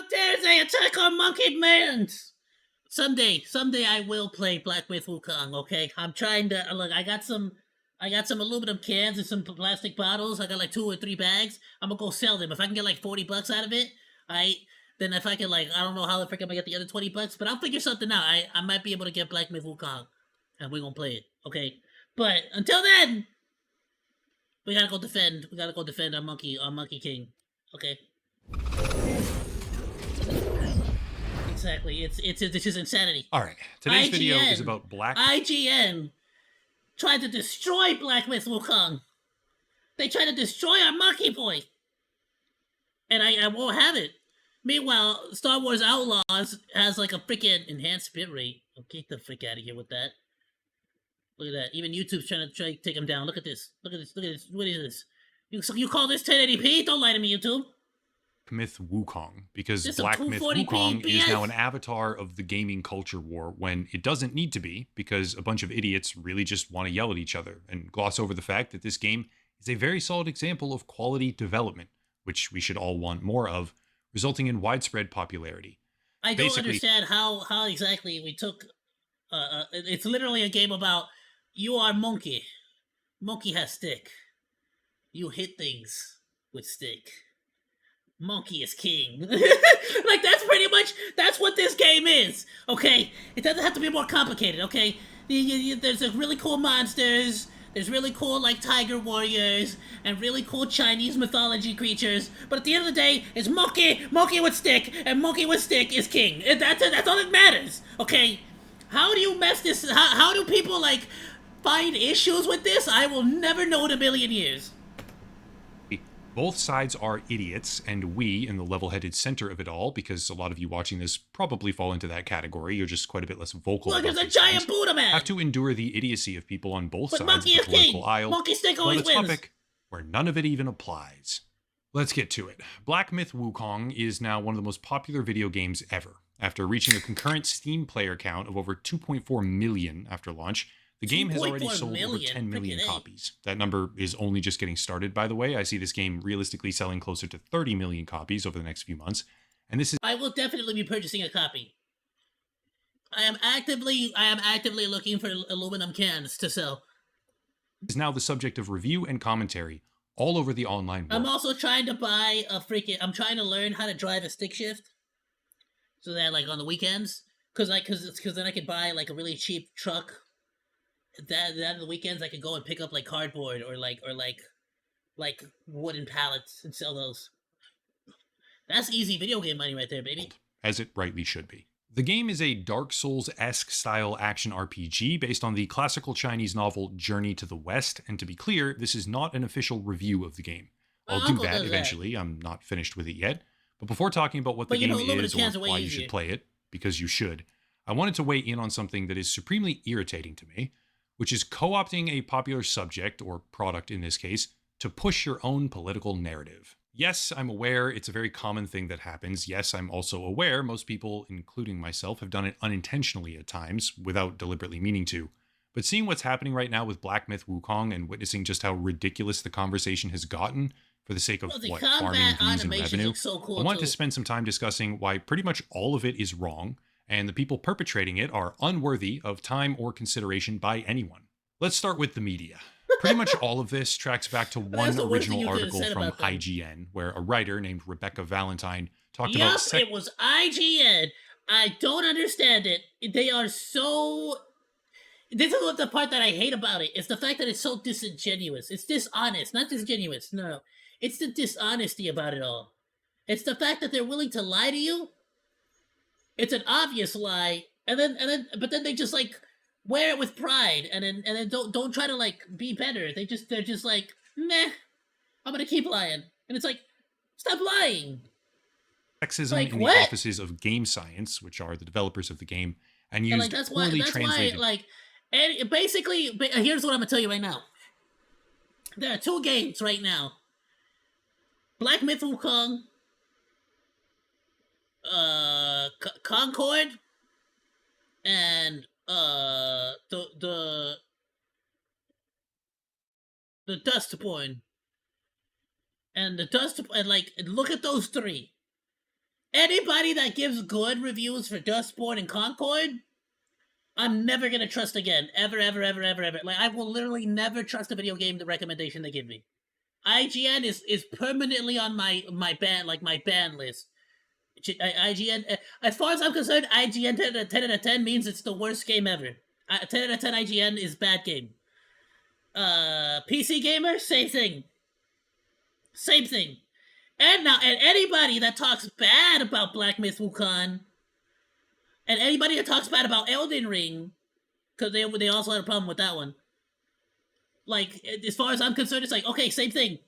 dare they attack our monkey mans? Someday I will play Black Myth Wukong. Okay, I'm trying to look. I got some aluminum cans and some plastic bottles. I got like 2 or 3 bags. I'm gonna go sell them. If I can get like $40 out of it, I then if I can like I don't know how the frick I'm gonna get the other $20, but I'll figure something out. I might be able to get Black Myth Wukong, and we're gonna play it. Okay, but until then, we gotta go defend. We gotta go defend our monkey king. Okay. Exactly. This is insanity. All right. Today's video is about IGN tried to destroy Black Myth Wukong. They tried to destroy our monkey boy, and I won't have it. Meanwhile, Star Wars Outlaws has like a freaking enhanced bitrate. Oh, get the frick out of here with that. Look at that. Even YouTube's trying to take him down. Look at this. Look at this. Look at this. What is this? You call this 1080p? Don't lie to me, YouTube. Myth Wukong, because Black Myth Wukong is now an avatar of the gaming culture war when it doesn't need to be, because a bunch of idiots really just want to yell at each other and gloss over the fact that this game is a very solid example of quality development, which we should all want more of, resulting in widespread popularity. I don't understand how exactly we took... it's literally a game about, you are Monke. Monke has stick. You hit things with stick. Monkey is king. Like, that's what this game is, okay? It doesn't have to be more complicated, okay? There's really cool monsters, there's really cool, like, tiger warriors, and really cool Chinese mythology creatures, but at the end of the day, it's Monkey with stick, and Monkey with stick is king. That's all that matters, okay? How do you mess this, how do people, like, find issues with this? I will never know in a million years. Both sides are idiots, and we, in the level-headed center of it all, because a lot of you watching this probably fall into that category, you're just quite a bit less vocal. Look, there's a giant Buddha man! Have to endure the idiocy of people on both sides of the political aisle. Monkey stick always wins. A topic where none of it even applies. Let's get to it. Black Myth Wukong is now one of the most popular video games ever. After reaching a concurrent Steam player count of over 2.4 million after launch, the game has already sold over 10 million copies. That number is only just getting started, by the way. I see this game realistically selling closer to 30 million copies over the next few months. And this is... I will definitely be purchasing a copy. I am actively looking for aluminum cans to sell. Is now the subject of review and commentary all over the online world. I'm also trying to buy I'm trying to learn how to drive a stick shift. So that, like, on the weekends, because then I could buy, like, a really cheap truck. That on the weekends I could go and pick up like cardboard or like wooden pallets and sell those. That's easy video game money right there, baby. As it rightly should be. The game is a Dark Souls-esque style action RPG based on the classical Chinese novel Journey to the West, and to be clear, this is not an official review of the game. I'll do that eventually. I'm not finished with it yet. But before talking about what the game is or why you should play it, because you should, I wanted to weigh in on something that is supremely irritating to me, which is co-opting a popular subject, or product in this case, to push your own political narrative. Yes, I'm aware it's a very common thing that happens. Yes, I'm also aware most people, including myself, have done it unintentionally at times, without deliberately meaning to. But seeing what's happening right now with Black Myth Wukong and witnessing just how ridiculous the conversation has gotten for the sake of, farming views and revenue, I want to spend some time discussing why pretty much all of it is wrong, and the people perpetrating it are unworthy of time or consideration by anyone. Let's start with the media. Pretty much all of this tracks back to one original article from IGN, where a writer named Rebecca Valentine talked about... Yup, it was IGN. I don't understand it. They are so... This is what the part that I hate about it. It's the fact that it's so disingenuous. It's dishonest, not disingenuous, no. It's the dishonesty about it all. It's the fact that they're willing to lie to you. It's an obvious lie, but then they just like wear it with pride, and then don't try to like be better. They're just like, meh, I'm gonna keep lying, and it's like, stop lying. Sexism like, in the offices of game science, which are the developers of the game, and used poorly translated. And basically, here's what I'm gonna tell you right now. There are 2 games right now: Black Myth Wukong. Concord and the Dustborn and the Dust, and like, look at those 3. Anybody that gives good reviews for Dustborn and Concord, I'm never gonna trust again. Ever, ever, ever, ever, ever. Like, I will literally never trust a video game the recommendation they give me. IGN is permanently on my ban list. IGN, as far as I'm concerned, IGN 10 out of 10 means it's the worst game ever. 10 out of 10 IGN is bad game. PC Gamer, same thing. Same thing. And anybody that talks bad about Black Myth Wukong, and anybody that talks bad about Elden Ring, because they also had a problem with that one. Like, as far as I'm concerned, it's like, okay, same thing.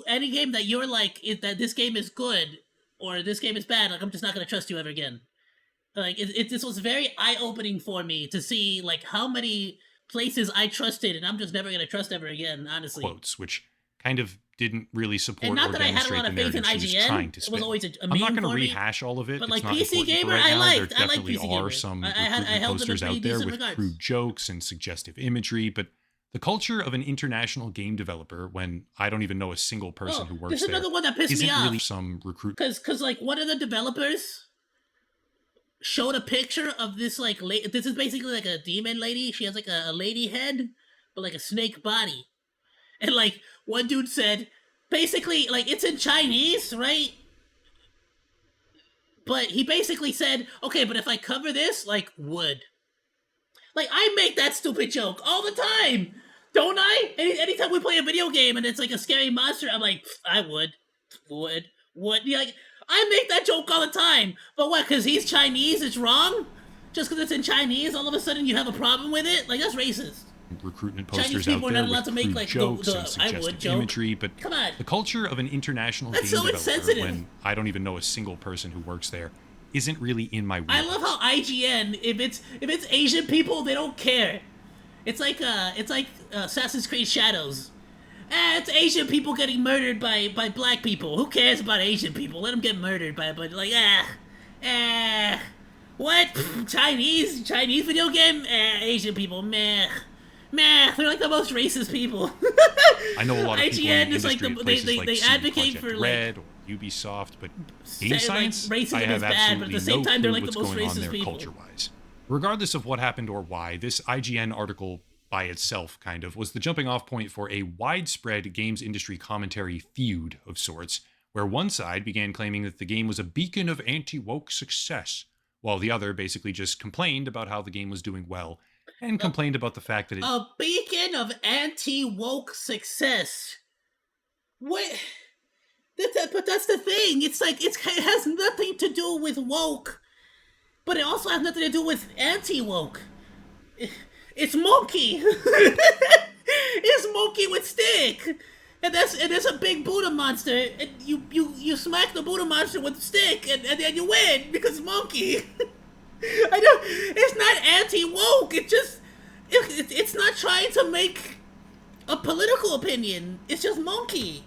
Any game that you're like, that this game is good, or this game is bad, like, I'm just not gonna trust you ever again. Like, this was very eye-opening for me to see, like, how many places I trusted, and I'm just never gonna trust ever again, honestly. Quotes, which kind of didn't really support and not or that I had a demonstrate lot the of faith in narrative she was IGN. trying to It spin. was always a I'm meme not going to for me. rehash all of it. But, It's like, not PC important for Gamer, right I now. liked. There I like definitely PC are Gamer. some I recruitment held them in posters pretty out there decent with regards. crude jokes and suggestive imagery, but the culture of an international game developer, when I don't even know a single person who works there's there, another one that pissed isn't me off. really some recruit. Cause like one of the developers showed a picture of this like this is basically like a demon lady. She has like a lady head, but like a snake body. And like one dude said, basically like it's in Chinese, right? But he basically said, okay, but if I cover this, like wood. Like I make that stupid joke all the time, don't I? Anytime we play a video game and it's like a scary monster, I'm like, I would. Yeah, like I make that joke all the time. But what? Because he's Chinese, it's wrong. Just because it's in Chinese, all of a sudden you have a problem with it? Like that's racist. Recruitment Chinese posters people out are there not allowed with to make crude like jokes and I would suggestive joke. imagery, but Come on. the culture of an international That's game so developer, insensitive. when I don't even know a single person who works there, isn't really in my I wheelhouse. love how IGN, if it's Asian people, they don't care. It's like Assassin's Creed Shadows. It's Asian people getting murdered by black people. Who cares about Asian people? Let them get murdered by like what? Chinese video game? Asian people, meh. They're like the most racist people. I know a lot of people in the is like industry at places like they CD advocate Projekt for Red or Ubisoft, but game like, science, racism I have is bad, absolutely but at the same no time, they're clue like what's the most going on racist there people. culture-wise. Regardless of what happened or why, this IGN article by itself kind of was the jumping off point for a widespread games industry commentary feud of sorts, where one side began claiming that the game was a beacon of anti-woke success, while the other basically just complained about how the game was doing well, and complained about the fact that a beacon of anti-woke success. What? But that's the thing. It's like it has nothing to do with woke, but it also has nothing to do with anti-woke. It's Monke. It's Monke with stick, and there's a big Buddha monster, and you smack the Buddha monster with the stick, and then you win because it's Monke. I know it's not anti-woke. It's not trying to make a political opinion. It's just Monke.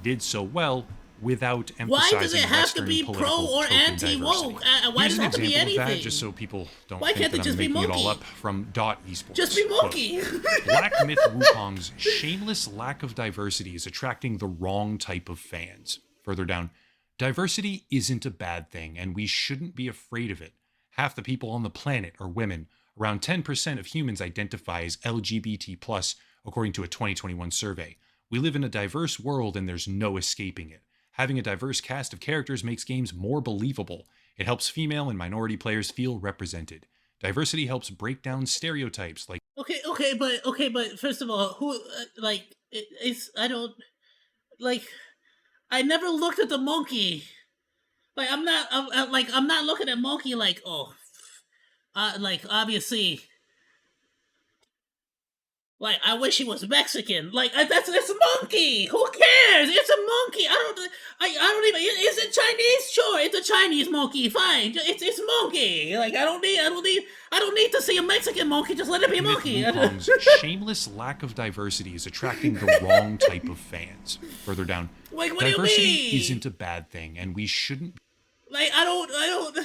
did so well without emphasizing Why does it have Western to be political pro or token anti-woke? diversity. Why Here's does an it have to be example of that, anything? just so people don't Why think can't that it just I'm be making it all Monke? up from Dot Esports. Just be Quote, Monke. Black Myth Wukong's shameless lack of diversity is attracting the wrong type of fans. Further down, diversity isn't a bad thing, and we shouldn't be afraid of it. Half the people on the planet are women. Around 10% of humans identify as LGBT+, according to a 2021 survey. We live in a diverse world, and there's no escaping it. Having a diverse cast of characters makes games more believable. It helps female and minority players feel represented. Diversity helps break down stereotypes like Okay, but first of all, who it's I don't like. I never looked at the monkey. Like I'm not looking at monkey like like obviously. Like I wish he was Mexican. Like that's monkey. Who cares? It's a monkey. I don't even. Is it Chinese? Sure, it's a Chinese monkey. Fine, it's monkey. Like I don't need to see a Mexican monkey. Just let it be a monkey. Wukong's shameless lack of diversity is attracting the wrong type of fans. Further down, Like what do you diversity mean? isn't a bad thing, and we shouldn't Like I don't.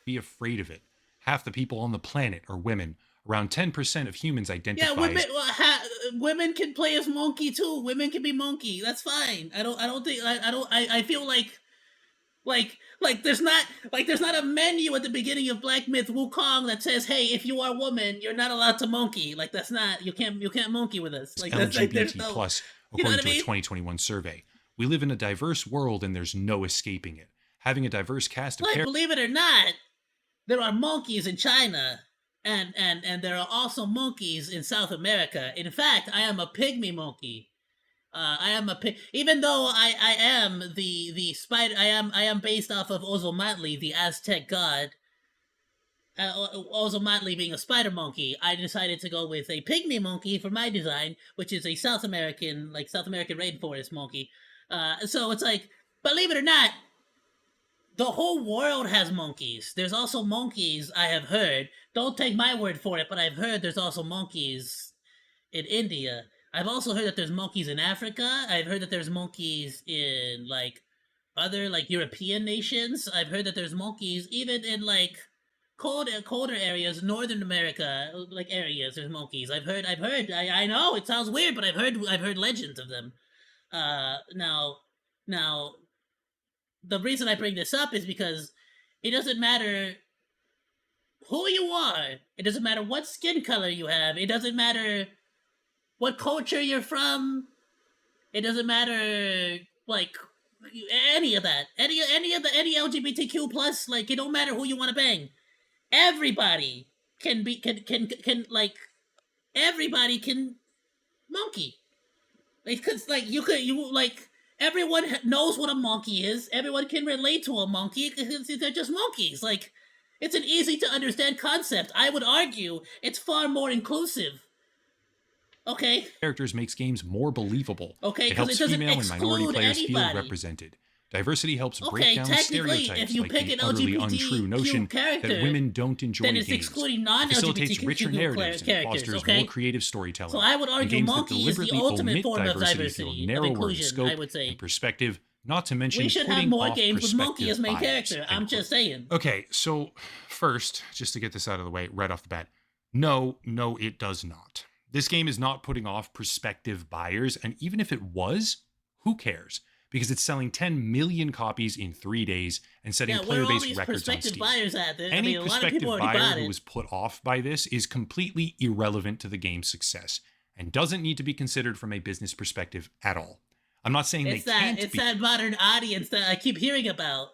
be afraid of it. Half the people on the planet are women. Around 10% of humans identify Yeah, women can play as monkey too. Women can be monkey. That's fine. I don't think I feel like There's not a menu at the beginning of Black Myth Wukong that says, "Hey, if you are a woman, you're not allowed to monkey." Like that's not you can't monkey with us. Like that's like there's LGBT no, plus, you know according what I to a mean? 2021 survey. We live in a diverse world and there's no escaping it. Having a diverse cast of Like characters. believe it or not, there are monkeys in China, and there are also monkeys in South America. In fact, I am a pygmy monkey. I am a pig. Even though I am the spider, I am based off of Ozomatli, the Aztec god. Ozomatli being a spider monkey, I decided to go with a pygmy monkey for my design, which is a South American rainforest monkey. So it's like, believe it or not, the whole world has monkeys. There's also monkeys, I have heard. Don't take my word for it, but I've heard there's also monkeys in India. I've also heard that there's monkeys in Africa. I've heard that there's monkeys in like other like European nations. I've heard that there's monkeys even in like colder areas, Northern America, like areas. There's monkeys. I know it sounds weird, but I've heard legends of them. Now, now the reason I bring this up is because it doesn't matter who you are. It doesn't matter what skin color you have. It doesn't matter what culture you're from. It doesn't matter like any of that. Any LGBTQ plus. Like it don't matter who you want to bang. Everybody can like everybody can monkey. Because like you like everyone knows what a monkey is. Everyone can relate to a monkey because they're just monkeys. Like it's an easy to understand concept. I would argue it's far more inclusive. Okay. Characters makes games more believable. Okay, It because helps it doesn't female and minority exclude players feel anybody. represented. Diversity helps break Okay, down technically, stereotypes if you like pick the an utterly untrue notion LGBTQ character, that women don't enjoy then it's games. excluding It facilitates richer non-LGBTQ narratives and characters. fosters Okay, more creative storytelling. so I would And argue games that monkey is the deliberately ultimate omit form of diversity diversity, feel of narrower in inclusion. scope I would say and perspective, not to mention we should have putting more off games with Monkey as main perspective character. buyers, I'm end just quote. saying. Okay, so first, just to get this out of the way right off the bat, no, it does not. This game is not putting off prospective buyers, and even if it was, who cares? Because it's selling 10 million copies in 3 days and setting Yeah, where are all player-based these records on prospective Steam. buyers at? I Any mean, a lot of prospective people already buyer bought who it. was put off by this is completely irrelevant to the game's success and doesn't need to be considered from a business perspective at all. I'm not saying It's they that can't it's be. that modern audience that I keep hearing about.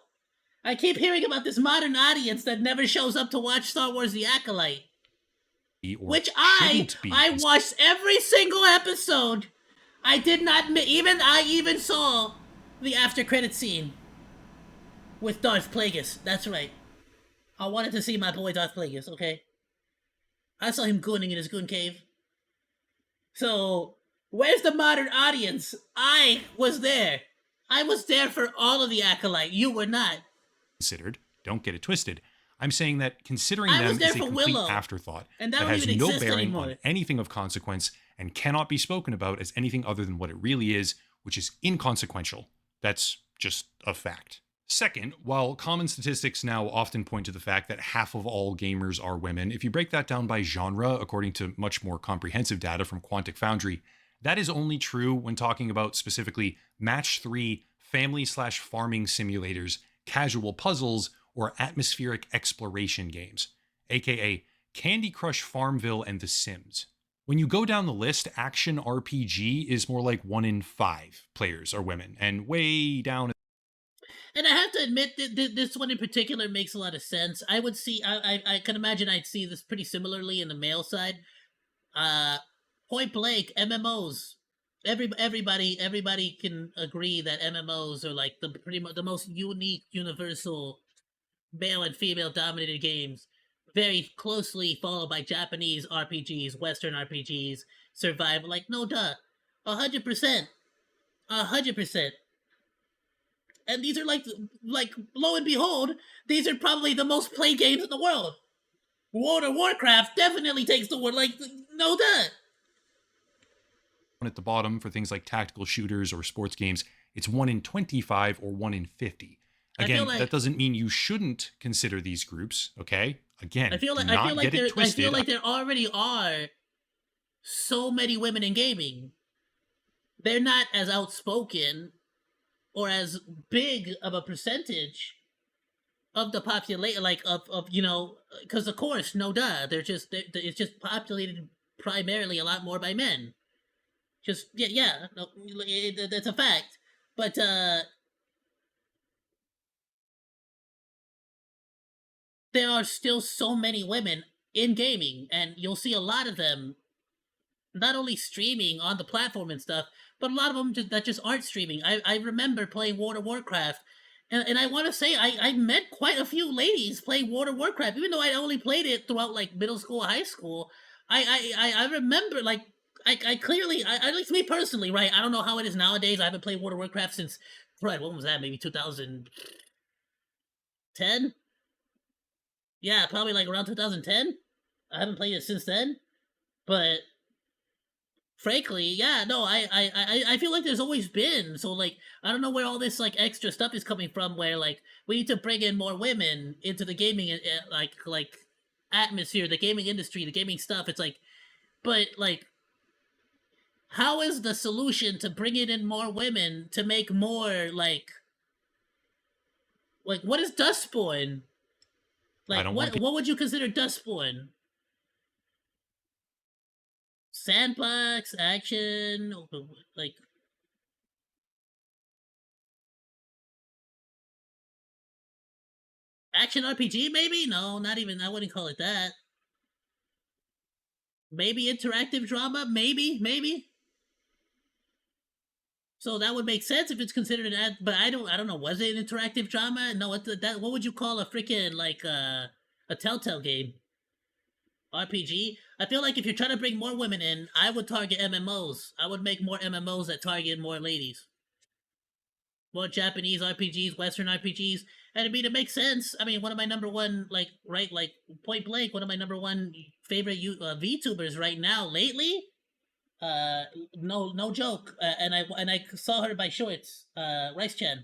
I keep hearing about this modern audience that never shows up to watch Star Wars: The Acolyte, Or which I shouldn't be. watched every single episode. I did not I even saw the after credit scene with Darth Plagueis. That's right. I wanted to see my boy Darth Plagueis. Okay, I saw him gooning in his goon cave. So where's the modern audience? I was there. I was there for all of the Acolyte. You were not. Considered. Don't get it twisted. I'm saying that considering I was them there is a for complete Willow, afterthought and that that don't has even no exist bearing anymore. on anything of consequence and cannot be spoken about as anything other than what it really is, which is inconsequential. That's just a fact. Second, while common statistics now often point to the fact that half of all gamers are women, if you break that down by genre, according to much more comprehensive data from Quantic Foundry, that is only true when talking about specifically Match 3 family/farming simulators, casual puzzles, or atmospheric exploration games, aka Candy Crush Farmville and The Sims. When you go down the list, action RPG is more like 1 in 5 players are women, and way down. And I have to admit that this one in particular makes a lot of sense. I would see, I can imagine I'd see this pretty similarly in the male side. Point blank, MMOs. Everybody can agree that MMOs are like the most unique, universal male and female dominated games, very closely followed by Japanese RPGs, Western RPGs, survival. Like no duh, 100%, 100%. And these are like lo and behold, these are probably the most played games in the world. World of Warcraft definitely takes the word, like no duh. At the bottom for things like tactical shooters or sports games, it's 1 in 25 or 1 in 50. Again, that doesn't mean you shouldn't consider these groups, okay? Again, I feel like there already are so many women in gaming. They're not as outspoken, or as big of a percentage of the population, like of because of course, no duh, it's just populated primarily a lot more by men. Just yeah, no, that's a fact. But there are still so many women in gaming, and you'll see a lot of them not only streaming on the platform and stuff, but a lot of them that just aren't streaming. I remember playing World of Warcraft, and I want to say I met quite a few ladies playing World of Warcraft, even though I only played it throughout like middle school, high school. I remember like I clearly, at least me personally, right? I don't know how it is nowadays. I haven't played World of Warcraft since, right? When was that? Maybe 2010. Yeah, probably like around 2010. I haven't played it since then, but frankly, yeah, no, I feel like there's always been. So like, I don't know where all this like extra stuff is coming from. Where like we need to bring in more women into the gaming like atmosphere, the gaming industry, the gaming stuff. It's like, but like, how is the solution to bringing in more women to make more like what is Dustborn? I Like don't want what would you consider Dustborn? Sandbox action, like action RPG? Maybe no, not even. I wouldn't call it that. Maybe interactive drama. Maybe. So that would make sense if it's considered an ad. But I don't know. Was it an interactive drama? No. What would you call a freaking like a Telltale game? RPG. I feel like if you're trying to bring more women in, I would target MMOs. I would make more MMOs that target more ladies. More Japanese RPGs, Western RPGs. And I mean, it makes sense. I mean, one of my number one, like, right, like, point blank, one of my number one favorite VTubers right now, lately, no joke, and I saw her by shorts, Rice Chan.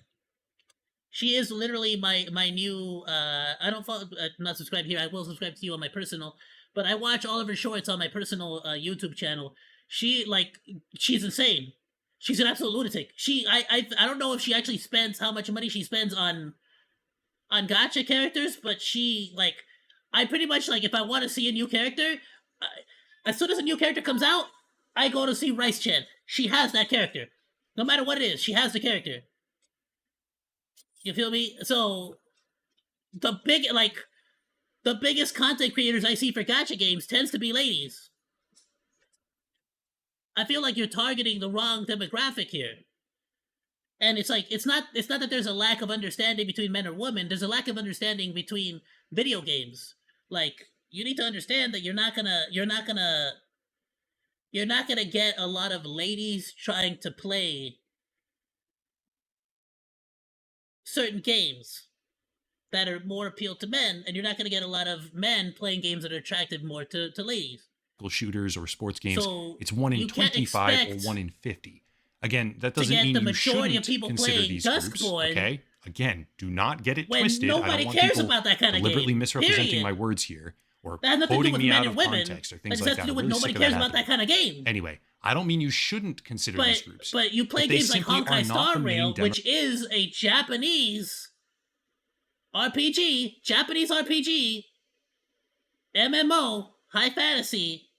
She is literally my new. I don't follow. Not subscribed here. I will subscribe to you on my personal, but I watch all of her shorts on my personal YouTube channel. She like she's insane. She's an absolute lunatic. I don't know if she actually spends how much money she spends on gotcha characters, but she like I pretty much like if I want to see a new character, I, as soon as a new character comes out, I go to see Rice Chan. She has that character, no matter what it is. She has the character. You feel me? So the biggest content creators I see for gotcha games tends to be ladies. I feel like you're targeting the wrong demographic here. And it's like it's not that there's a lack of understanding between men or women. There's a lack of understanding between video games. Like you need to understand that you're not gonna get a lot of ladies trying to play certain games that are more appealed to men, and you're not gonna get a lot of men playing games that are attracted more to ladies. shooters or sports games. So It's 1 in you can't 25 or expect 1 in 50. Again, that to doesn't get mean the you majority shouldn't of people consider playing these groups. Duskborn Okay, again, do not get it when twisted. I nobody don't want cares people about that kind of deliberately game. misrepresenting Period. my words here or That has nothing to do quoting with me men out and of women. context or That things just like has that. to do I'm with really nobody sick of cares that about that happening. kind of game. Anyway, I don't mean you shouldn't consider these groups. But you play they games like simply are Honkai not Star the main Rail, which is a Japanese RPG, MMO, high fantasy,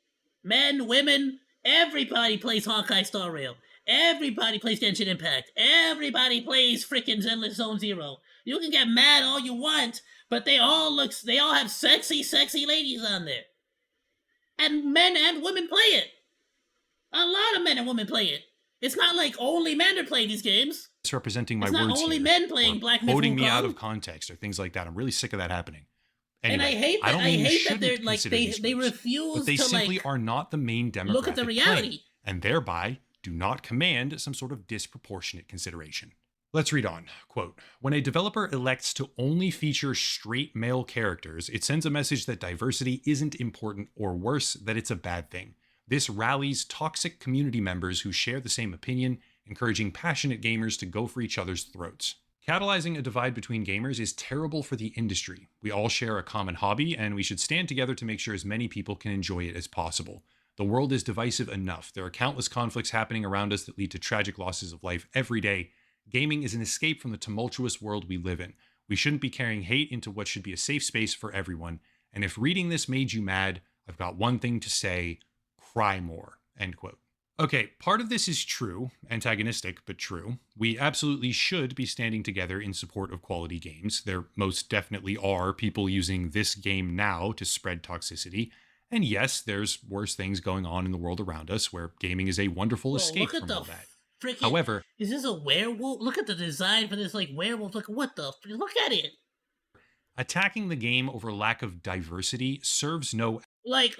men, women, everybody plays Honkai Star Rail. Everybody plays Genshin Impact. Everybody plays freaking Zenless Zone Zero. You can get mad all you want, but they all have sexy ladies on there. And men and women play it. A lot of men and women play it. It's not like only men are playing these games. misrepresenting my It's not words only here men playing or Black Myth quoting me Wukong. out of context or things like that. I'm really sick of that happening. And Anyway, I hate that. don't I mean you hate that shouldn't they're like consider these they groups, refuse but they to simply like are not the main demographic look at the reality. playing, and thereby do not command some sort of disproportionate consideration. Let's read on. Quote, when a developer elects to only feature straight male characters, it sends a message that diversity isn't important, or worse, that it's a bad thing. This rallies toxic community members who share the same opinion, encouraging passionate gamers to go for each other's throats. Catalyzing a divide between gamers is terrible for the industry. We all share a common hobby, and we should stand together to make sure as many people can enjoy it as possible. The world is divisive enough. There are countless conflicts happening around us that lead to tragic losses of life every day. Gaming is an escape from the tumultuous world we live in. We shouldn't be carrying hate into what should be a safe space for everyone. And if reading this made you mad, I've got one thing to say: cry more. End quote. Okay, part of this is true, antagonistic, but true. We absolutely should be standing together in support of quality games. There most definitely are people using this game now to spread toxicity. And yes, there's worse things going on in the world around us where gaming is a wonderful escape from all that. Freaking, however, is this a werewolf? Look at the design for this like werewolf. Look, what the? Look at it. Attacking the game over lack of diversity serves no. Like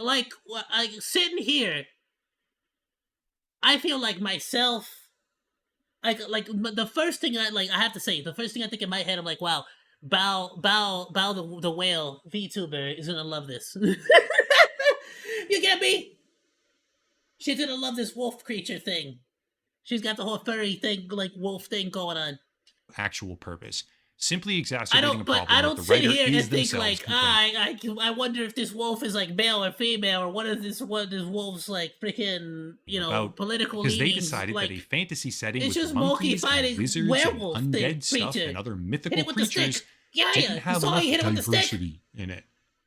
sitting here, I feel like myself. Like the first thing I have to say, the first thing I think in my head, I'm like, wow, Bao the whale VTuber is gonna love this. You get me? She's gonna love this wolf creature thing. She's got the whole furry thing, like wolf thing going on. Actual purpose. Simply exacerbating a problem I don't that the sit writer here and is think themselves like, I wonder if this wolf is like male or female, or what is this wolf's like freaking political because leanings. They decided like, that a fantasy setting it's with just monkeys fighting and lizards werewolf and undead thing, stuff creature. and other mythical with creatures didn't have enough enough diversity in it,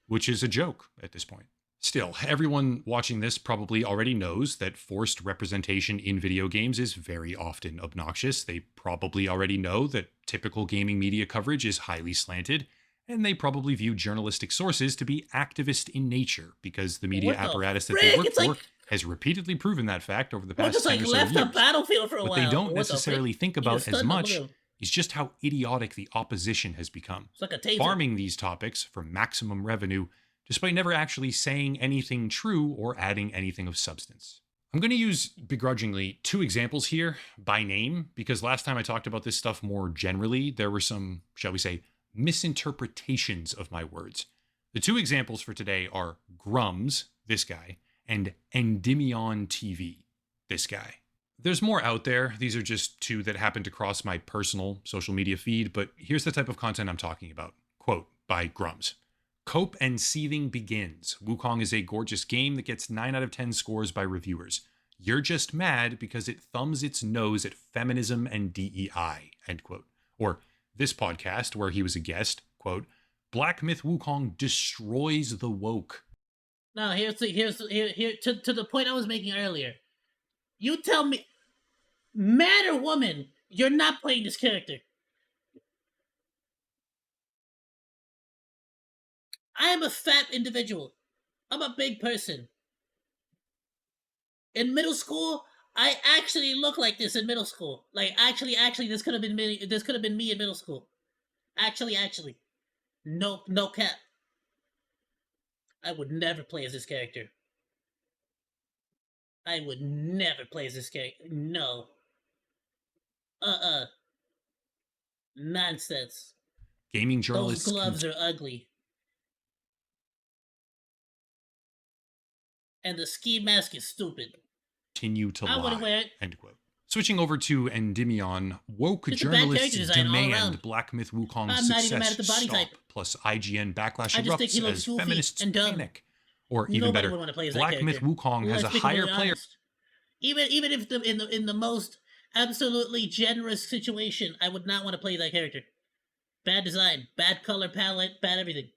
which is a joke at this point. Still, everyone watching this probably already knows that forced representation in video games is very often obnoxious. They probably already know that typical gaming media coverage is highly slanted, and they probably view journalistic sources to be activist in nature because the media apparatus that they work for has repeatedly proven that fact over the past 10 or so years. The battlefield for a what while. they don't necessarily think about as much is just how idiotic the opposition has become. It's like a taser. Farming these topics for maximum revenue, despite never actually saying anything true or adding anything of substance. I'm going to use begrudgingly 2 examples here by name, because last time I talked about this stuff more generally, there were some, shall we say, misinterpretations of my words. The 2 examples for today are Grums, this guy, and Endymion TV, this guy. There's more out there. These are just 2 that happen to cross my personal social media feed, but here's the type of content I'm talking about. Quote by Grums. Cope and Seething begins. Wukong is a gorgeous game that gets 9 out of 10 scores by reviewers. You're just mad because it thumbs its nose at feminism and DEI, end quote. Or this podcast, where he was a guest, quote, Black Myth Wukong destroys the woke. Now, here to the point I was making earlier. You tell me, man or woman, you're not playing this character. I am a fat individual. I'm a big person. In middle school, I actually look like this in middle school. Like, actually, this could have been me. This could have been me in middle school. Actually, no cap. I would never play as this character. I would never play as this character. No. Nonsense. Gaming journalists. Those gloves are ugly. And the ski mask is stupid. Continue to I lie. wouldn't wear it. End quote. Switching over to Endymion, woke journalists demand Black Myth Wukong's success stop, plus IGN backlash erupts as feminists panic. Or even better, Black Myth Wukong has a higher player. Even if in the most absolutely generous situation, I would not want to play that character. Bad design, bad color palette, bad everything.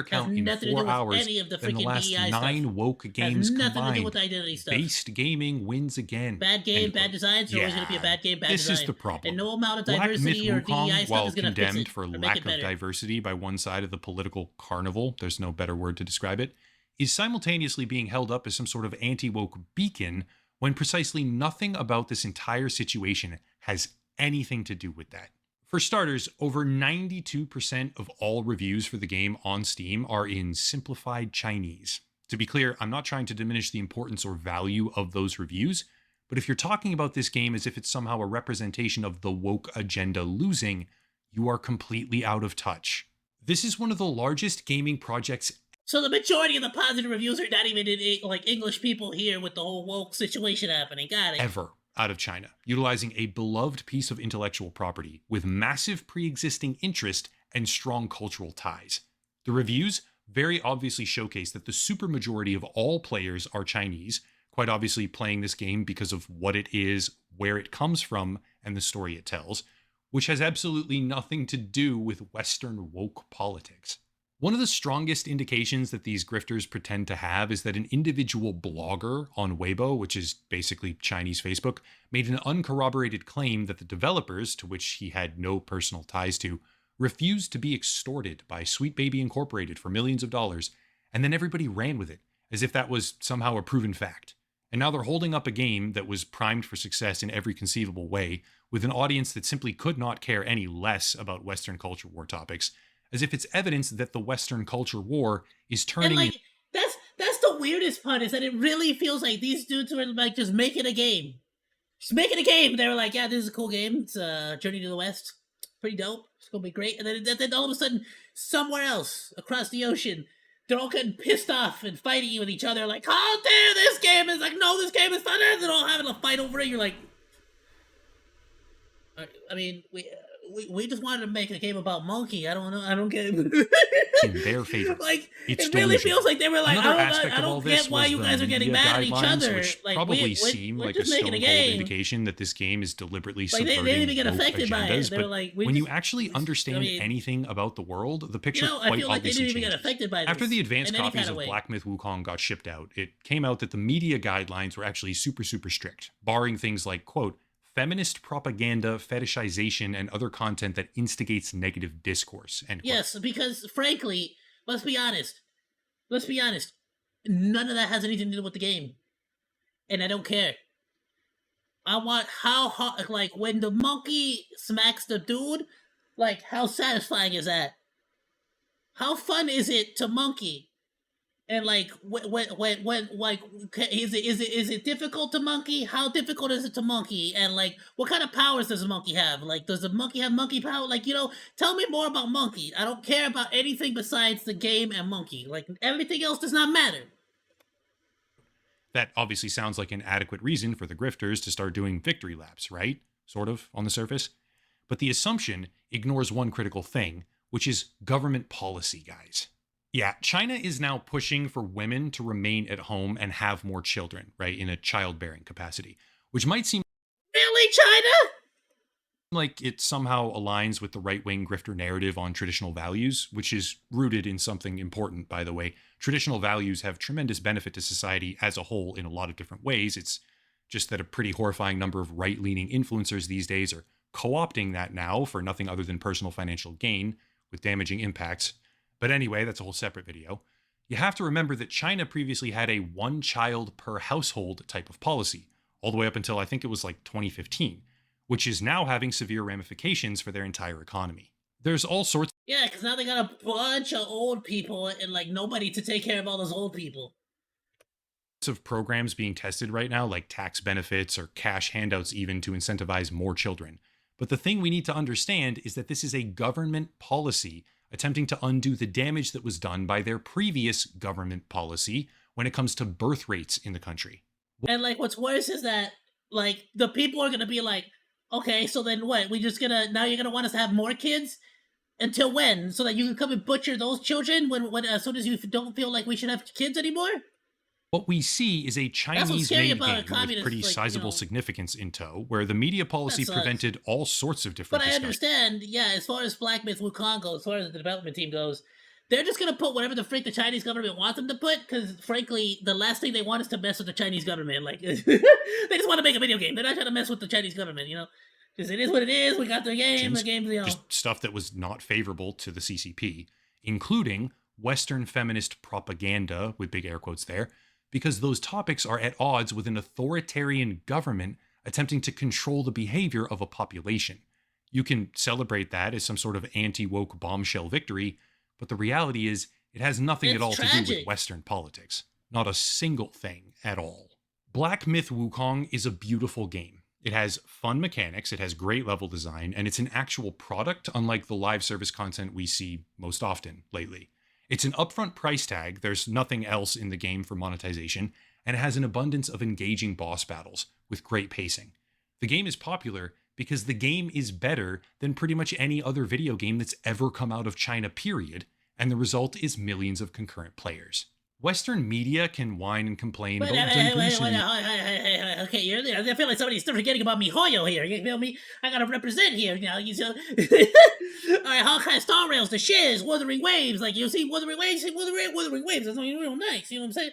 Count in 4 hours than the last 9 woke games combined. Based gaming wins again. Bad game, bad design. So always going to be a bad game, bad design. This is the problem. And no amount of diversity or DEI stuff is going to fix it. While condemned for lack of diversity by one side of the political carnival, there's no better word to describe it, is simultaneously being held up as some sort of anti-woke beacon when precisely nothing about this entire situation has anything to do with that. For starters, over 92% of all reviews for the game on Steam are in simplified Chinese. To be clear, I'm not trying to diminish the importance or value of those reviews, but if you're talking about this game as if it's somehow a representation of the woke agenda losing, you are completely out of touch. This is one of the largest gaming projects. So the majority of the positive reviews are not even in like English people here with the whole woke situation happening. Got it. Ever. Out of China, utilizing a beloved piece of intellectual property with massive pre-existing interest and strong cultural ties. The reviews very obviously showcase that the supermajority of all players are Chinese, quite obviously playing this game because of what it is, where it comes from, and the story it tells, which has absolutely nothing to do with Western woke politics. One of the strongest indications that these grifters pretend to have is that an individual blogger on Weibo, which is basically Chinese Facebook, made an uncorroborated claim that the developers, to which he had no personal ties to, refused to be extorted by Sweet Baby Incorporated for millions of dollars, and then everybody ran with it, as if that was somehow a proven fact. And now they're holding up a game that was primed for success in every conceivable way, with an audience that simply could not care any less about Western culture war topics, as if it's evidence that the Western culture war is turning. And like that's the weirdest part, is that it really feels like these dudes were like just making a game. Just making a game. They were like, yeah, this is a cool game. It's Journey to the West. Pretty dope. It's gonna be great. And then all of a sudden, somewhere else across the ocean, they're all getting pissed off and fighting with each other. Like, how dare this game is like, no, this game is fun. And they're all having a fight over it. You're like, I mean, we just wanted to make a game about Monke. I don't know. I don't get it. In their favor. Like, it's it really feels like they were like, I don't get why you guys are getting mad at each other. Which like, probably seem like a stone cold indication that this game is deliberately like, subverting they didn't even get affected agendas, by it. They were but like, when you actually understand anything about the world, the picture quite I feel like they obviously didn't even changes. get affected by this. After the advanced copies of way. Black Myth Wukong got shipped out, it came out that the media guidelines were actually super, super strict, barring things like, quote, feminist propaganda, fetishization, and other content that instigates negative discourse. End quote. Yes, because frankly, let's be honest. None of that has anything to do with the game, and I don't care. I want how hot, like when the monkey smacks the dude, like how satisfying is that? How fun is it to monkey? And like when like is it difficult to monkey? How difficult is it to monkey? And like what kind of powers does a monkey have? Like does the monkey have monkey power? Like, you know, tell me more about monkey. I don't care about anything besides the game and monkey. Like everything else does not matter. That obviously sounds like an adequate reason for the grifters to start doing victory laps, right? Sort of, on the surface. But the assumption ignores one critical thing, which is government policy, guys. Yeah, China is now pushing for women to remain at home and have more children, right, in a childbearing capacity, which might seem really China? Like it somehow aligns with the right-wing grifter narrative on traditional values, which is rooted in something important, by the way. Traditional values have tremendous benefit to society as a whole in a lot of different ways. It's just that a pretty horrifying number of right-leaning influencers these days are co-opting that now for nothing other than personal financial gain, with damaging impacts. But anyway, that's a whole separate video. You have to remember that China previously had a one child per household type of policy, all the way up until I think it was like 2015, which is now having severe ramifications for their entire economy. There's all sorts. Yeah, because now they got a bunch of old people and like nobody to take care of all those old people. Of programs being tested right now, like tax benefits or cash handouts even to incentivize more children. But the thing we need to understand is that this is a government policy attempting to undo the damage that was done by their previous government policy when it comes to birth rates in the country. And like what's worse is that like the people are gonna be like, okay, so then what? Now you're gonna want us to have more kids? Until when? So that you can come and butcher those children when as soon as you don't feel like we should have kids anymore? What we see is a Chinese-made game with pretty like, sizable significance in tow, where the media policy prevented all sorts of different But I understand, yeah, as far as Black Myth Wukong goes, as far as the development team goes, they're just going to put whatever the freak the Chinese government wants them to put, because frankly, the last thing they want is to mess with the Chinese government. Like, they just want to make a video game. They're not trying to mess with the Chinese government, you know? Because it is what it is, we got the game, the game's, you know. Just stuff that was not favorable to the CCP, including Western feminist propaganda, with big air quotes there, because those topics are at odds with an authoritarian government attempting to control the behavior of a population. You can celebrate that as some sort of anti-woke bombshell victory, but the reality is it has nothing at all to do with Western politics. Not a single thing at all. Black Myth Wukong is a beautiful game. It has fun mechanics, it has great level design, and it's an actual product, unlike the live service content we see most often lately. It's an upfront price tag, there's nothing else in the game for monetization, and it has an abundance of engaging boss battles with great pacing. The game is popular because the game is better than pretty much any other video game that's ever come out of China, period, and the result is millions of concurrent players. Western media can whine and complain Wait, about wait, Goose wait, and okay, I feel like somebody's still forgetting about Mihoyo here. You feel me? I gotta represent here. You know, all right, Hawkeye Star Rails, the shiz, Wuthering Waves. Like you see Wuthering Waves, Wuthering Waves. That's real nice. You know what I'm saying?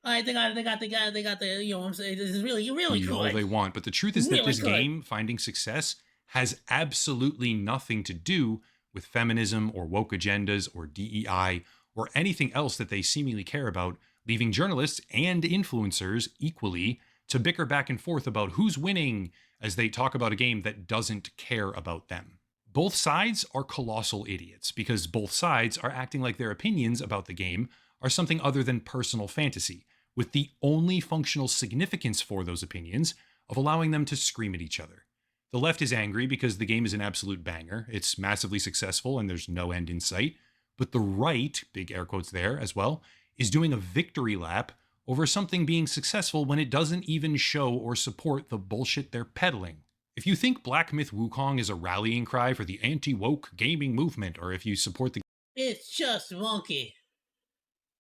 All right, they got the. You know what I'm saying? This is really be all good. they want. But the truth is that Really this good. game, finding success, has absolutely nothing to do with feminism or woke agendas or DEI or anything else that they seemingly care about, leaving journalists and influencers equally to bicker back and forth about who's winning as they talk about a game that doesn't care about them. Both sides are colossal idiots because both sides are acting like their opinions about the game are something other than personal fantasy, with the only functional significance for those opinions of allowing them to scream at each other. The left is angry because the game is an absolute banger, it's massively successful, and there's no end in sight. But the right, big air quotes there as well, is doing a victory lap over something being successful when it doesn't even show or support the bullshit they're peddling. If you think Black Myth Wukong is a rallying cry for the anti-woke gaming movement, or if you support the It's just Monke.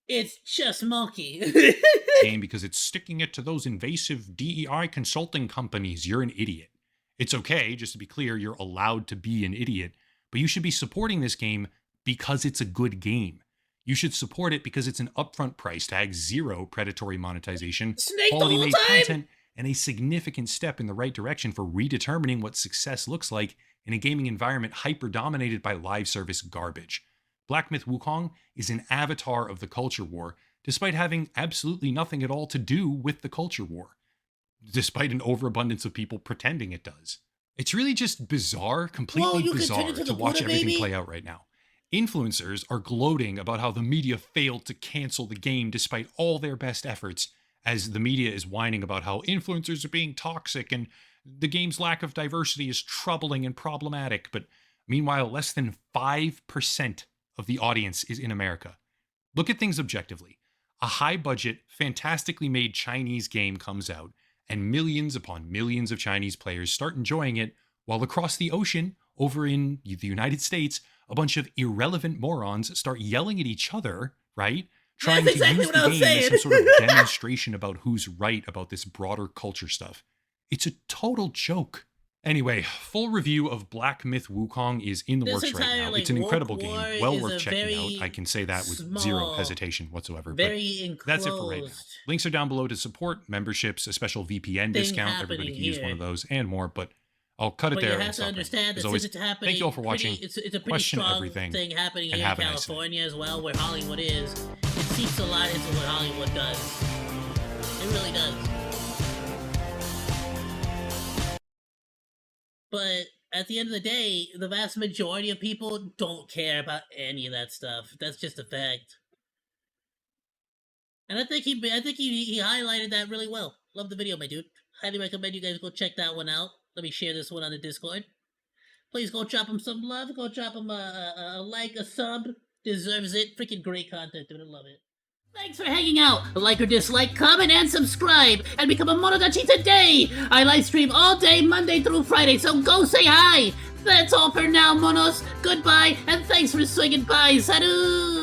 It's just Monke. game because it's sticking it to those invasive DEI consulting companies, you're an idiot. It's okay, just to be clear, you're allowed to be an idiot, but you should be supporting this game because it's a good game. You should support it because it's an upfront price tag, zero predatory monetization, Snake the quality whole made time? content, and a significant step in the right direction for redetermining what success looks like in a gaming environment hyper-dominated by live service garbage. Black Myth Wukong is an avatar of the culture war, despite having absolutely nothing at all to do with the culture war, despite an overabundance of people pretending it does. It's really just bizarre, completely you can turn bizarre into to the watch Buddha, everything baby. play out right now. Influencers are gloating about how the media failed to cancel the game despite all their best efforts, as the media is whining about how influencers are being toxic and the game's lack of diversity is troubling and problematic. But meanwhile, less than 5% of the audience is in America. Look at things objectively. A high-budget, fantastically made Chinese game comes out, and millions upon millions of Chinese players start enjoying it, while across the ocean, over in the United States, a bunch of irrelevant morons start yelling at each other, right? Trying That's to exactly use what I the was game as some saying. sort of demonstration about who's right about this broader culture stuff. It's a total joke. Anyway, full review of Black Myth Wukong is in the This works right entire, now. like, It's an incredible woke game, war well is worth a checking very out. I can say that with zero small, hesitation whatsoever. very But enclosed that's it for right now. Links are down below to support memberships, a special VPN thing discount. happening Everybody can use one here. of those and more. But I'll cut it But there. you and have to stop there. understand that As always, since it's happening, thank you all for watching. it's a pretty Question strong everything, thing happening and here in have a nice day. California as well, where Hollywood is. It seeps a lot into what Hollywood does. It really does. But at the end of the day, the vast majority of people don't care about any of that stuff. That's just a fact. And I think he highlighted that really well. Love the video, my dude. Highly recommend you guys go check that one out. Let me share this one on the Discord. Please go drop him some love. Go drop him a like, a sub. Deserves it. Freaking great content, dude. I love it. Thanks for hanging out. Like or dislike, comment, and subscribe, and become a Monodachi today. I live stream all day, Monday through Friday, so go say hi. That's all for now, Monos. Goodbye, and thanks for swinging by. Salut!